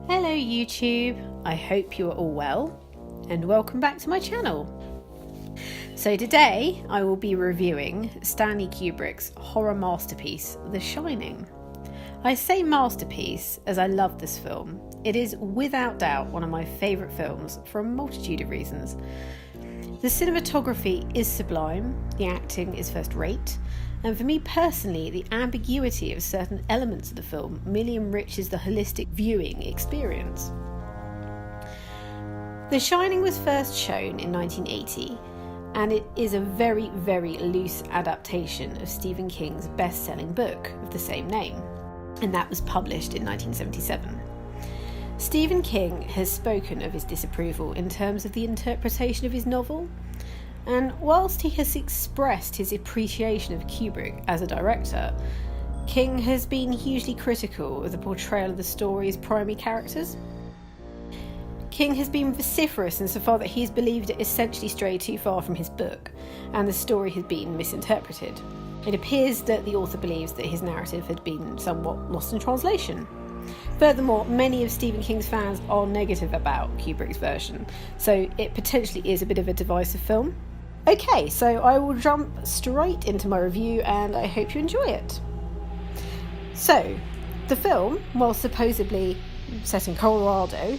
Hello YouTube, I hope you are all well and welcome back to my channel. So today I will be reviewing Stanley Kubrick's horror masterpiece, The Shining. I say masterpiece as I love this film. It is without doubt one of my favourite films for a multitude of reasons. The cinematography is sublime, the acting is first rate, and for me personally, the ambiguity of certain elements of the film merely enriches the holistic viewing experience. The Shining was first shown in 1980, and it is a very, very loose adaptation of Stephen King's best-selling book of the same name, and that was published in 1977. Stephen King has spoken of his disapproval in terms of the interpretation of his novel, and whilst he has expressed his appreciation of Kubrick as a director, King has been hugely critical of the portrayal of the story's primary characters. King has been vociferous insofar that he has believed it essentially strayed too far from his book, and the story has been misinterpreted. It appears that the author believes that his narrative had been somewhat lost in translation. Furthermore, many of Stephen King's fans are negative about Kubrick's version, so it potentially is a bit of a divisive film. Okay, so I will jump straight into my review and I hope you enjoy it. So, the film, while supposedly set in Colorado,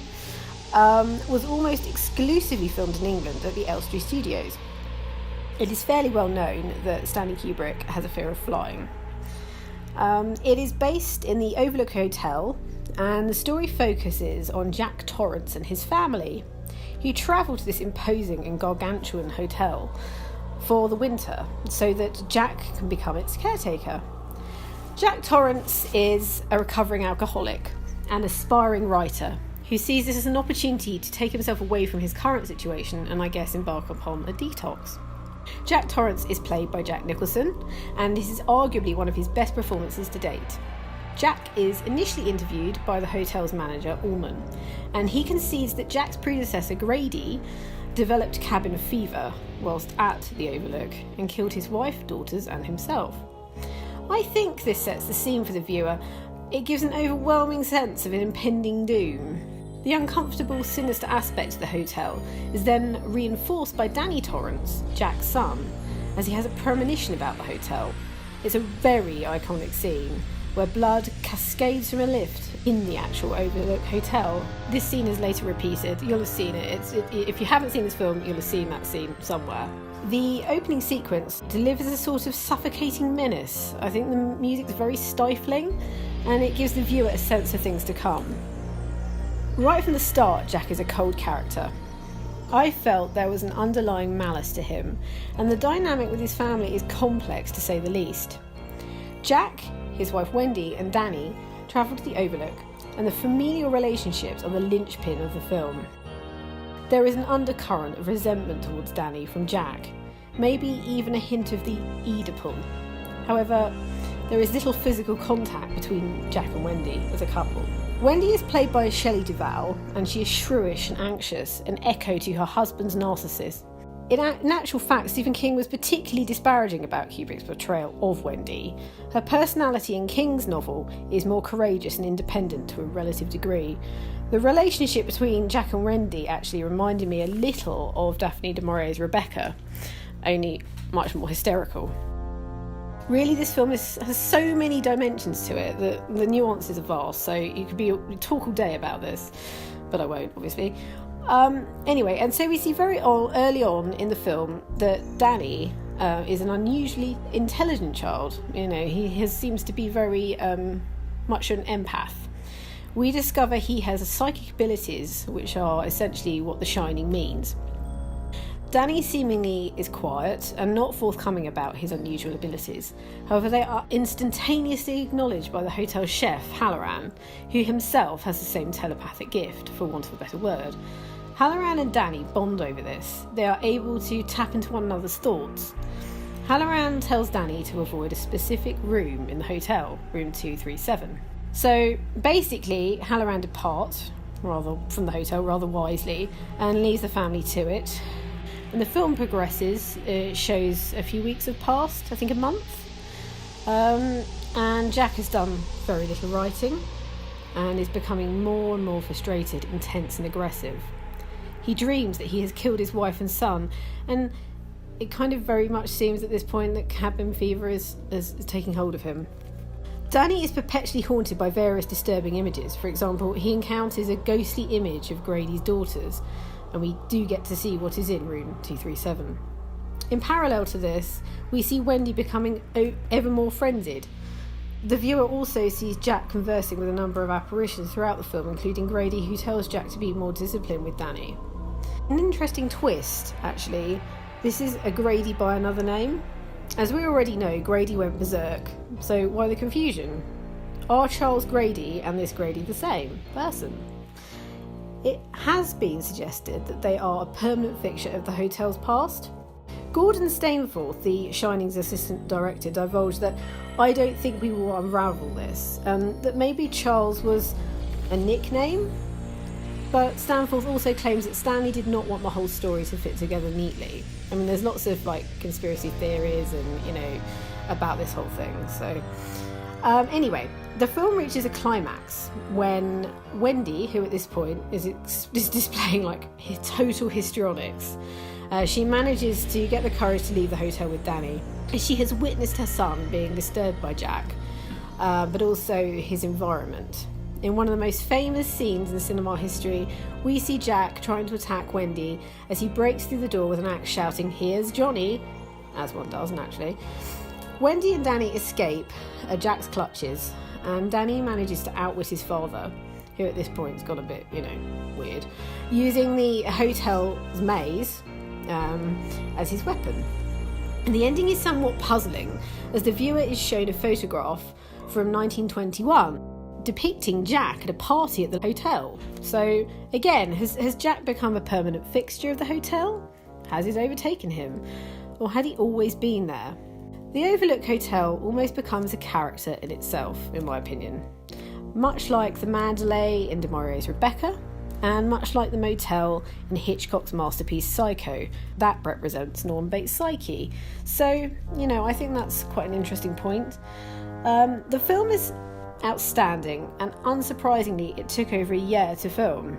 was almost exclusively filmed in England at the Elstree Studios. It is fairly well known that Stanley Kubrick has a fear of flying. It is based in the Overlook Hotel, and the story focuses on Jack Torrance and his family, who travel to this imposing and gargantuan hotel for the winter so that Jack can become its caretaker. Jack Torrance is a recovering alcoholic and aspiring writer who sees this as an opportunity to take himself away from his current situation and I guess embark upon a detox. Jack Torrance is played by Jack Nicholson, and this is arguably one of his best performances to date. Jack is initially interviewed by the hotel's manager, Allman, and he concedes that Jack's predecessor, Grady, developed cabin fever whilst at the Overlook and killed his wife, daughters and himself. I think this sets the scene for the viewer. It gives an overwhelming sense of an impending doom. The uncomfortable, sinister aspect of the hotel is then reinforced by Danny Torrance, Jack's son, as he has a premonition about the hotel. It's a very iconic scene where blood cascades from a lift in the actual Overlook Hotel. This scene is later repeated. You'll have seen it. If you haven't seen this film, you'll have seen that scene somewhere. The opening sequence delivers a sort of suffocating menace. I think the music's very stifling, and it gives the viewer a sense of things to come. Right from the start, Jack is a cold character. I felt there was an underlying malice to him, and the dynamic with his family is complex to say the least. Jack, his wife Wendy and Danny travel to the Overlook, and the familial relationships are the linchpin of the film. There is an undercurrent of resentment towards Danny from Jack, maybe even a hint of the Oedipal. However, there is little physical contact between Jack and Wendy as a couple. Wendy is played by Shelley Duvall, and she is shrewish and anxious, an echo to her husband's narcissist. In actual fact, Stephen King was particularly disparaging about Kubrick's portrayal of Wendy. Her personality in King's novel is more courageous and independent to a relative degree. The relationship between Jack and Wendy actually reminded me a little of Daphne du Maurier's Rebecca, only much more hysterical. Really, this film has so many dimensions to it that the nuances are vast, so you could talk all day about this, but I won't, obviously. Anyway, and so we see very early on in the film that Danny is an unusually intelligent child. You know, he seems to be very much an empath. We discover he has psychic abilities, which are essentially what The Shining means. Danny seemingly is quiet and not forthcoming about his unusual abilities. However, they are instantaneously acknowledged by the hotel chef, Halloran, who himself has the same telepathic gift, for want of a better word. Halloran and Danny bond over this. They are able to tap into one another's thoughts. Halloran tells Danny to avoid a specific room in the hotel, room 237. So basically, Halloran departs from the hotel rather wisely and leaves the family to it. And the film progresses. It shows a few weeks have passed, I think a month. And Jack has done very little writing. and is becoming more and more frustrated, intense and aggressive. He dreams that he has killed his wife and son, and it kind of very much seems at this point that cabin fever is taking hold of him. Danny is perpetually haunted by various disturbing images. For example, he encounters a ghostly image of Grady's daughters, and we do get to see what is in room 237. In parallel to this, we see Wendy becoming ever more frenzied. The viewer also sees Jack conversing with a number of apparitions throughout the film, including Grady, who tells Jack to be more disciplined with Danny. An interesting twist, actually. This is a Grady by another name. As we already know, Grady went berserk, so why the confusion? Are Charles Grady and this Grady the same person? It has been suggested that they are a permanent fixture of the hotel's past. Gordon Stainforth, the Shining's assistant director, divulged that I don't think we will unravel this, that maybe Charles was a nickname. But Stanforth also claims that Stanley did not want the whole story to fit together neatly. I mean, there's lots of conspiracy theories and about this whole thing. So anyway, the film reaches a climax when Wendy, who at this point is displaying total histrionics, she manages to get the courage to leave the hotel with Danny. She has witnessed her son being disturbed by Jack, but also his environment. In one of the most famous scenes in cinema history, we see Jack trying to attack Wendy as he breaks through the door with an axe shouting, "Here's Johnny," as one does naturally. Wendy and Danny escape Jack's clutches, and Danny manages to outwit his father, who at this point has got a bit, weird, using the hotel's maze as his weapon. And the ending is somewhat puzzling, as the viewer is shown a photograph from 1921 depicting Jack at a party at the hotel. So again, has Jack become a permanent fixture of the hotel? Has it overtaken him? Or had he always been there? The Overlook Hotel almost becomes a character in itself, in my opinion. Much like the Mandalay in Du Maurier's Rebecca, and much like the motel in Hitchcock's masterpiece Psycho, that represents Norman Bates' psyche. So, I think that's quite an interesting point. The film is outstanding, and unsurprisingly it took over a year to film.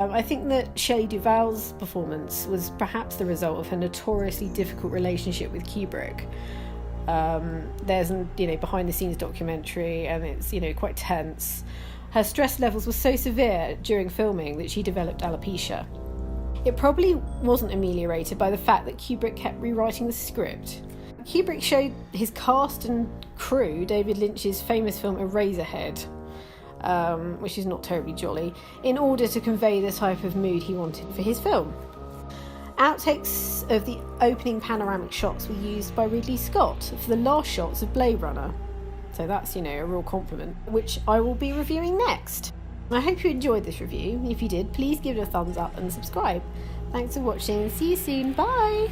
I think that Shelley Duvall's performance was perhaps the result of her notoriously difficult relationship with Kubrick. There's behind the scenes documentary, and it's quite tense. Her stress levels were so severe during filming that she developed alopecia. It probably wasn't ameliorated by the fact that Kubrick kept rewriting the script. Kubrick showed his cast and crew David Lynch's famous film Eraserhead, which is not terribly jolly, in order to convey the type of mood he wanted for his film. Outtakes of the opening panoramic shots were used by Ridley Scott for the last shots of Blade Runner. So that's, a real compliment, which I will be reviewing next. I hope you enjoyed this review. If you did, please give it a thumbs up and subscribe. Thanks for watching. See you soon. Bye!